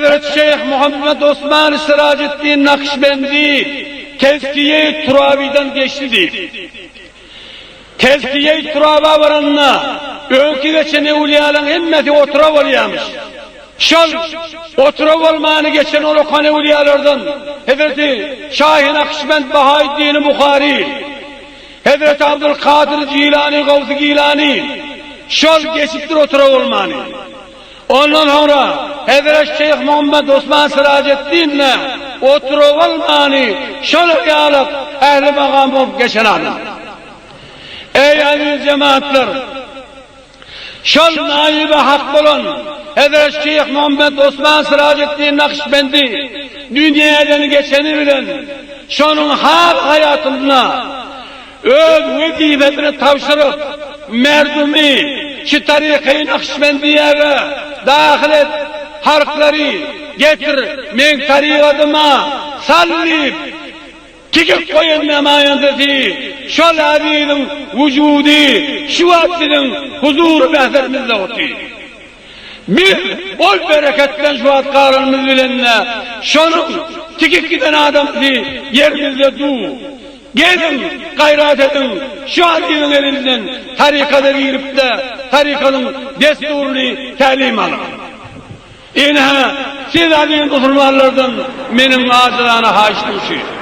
Hazreti Şeyh Muhammed Osman Siraceddin Nakşibendi Tezkiye-i Turabi'den geçti. Tezkiye-i Turaba varanına önkü geçen evliyaların himmeti oturav oluyormuş. Şol oturav olmanı geçen olukan evliyalardan Hazreti Şah-ı Nakşibend Bahaüddin Bukhari, Hazreti Abdülkadir Cilani, Gavs-ı Gilani şol geçiptir oturav olmanı. Ondan sonra Hazreti Şeyh Muhammed Osman Siraceddin'le oturav olmanı şol evliyalık ehli makam olup geçen adam. Ey aziz cemaatler, şol naibi hak olan Hazreti Şeyh Muhammed Osman Siraceddin Nakşibendi dünyadan geçeni bilen şonun hak hayatına öz vazifesini tavşırıp merdumi şu tarihi Nakşibendiye ve dahil et harfleri getir men tarikatıma sallip tikip koyun nemayendesi şol abidin vücudi şu abidin huzuru behzerimizde otu. Biz bol bereketten şu atkarımız bilenle şunun tikip giden adamızı yerimizde du. Gelin gayret edin şu abidin elinden tarikada girip de tarikanın desturunu talim alın. İnha siz abidin musulmanlardan benim acilana haştım şu.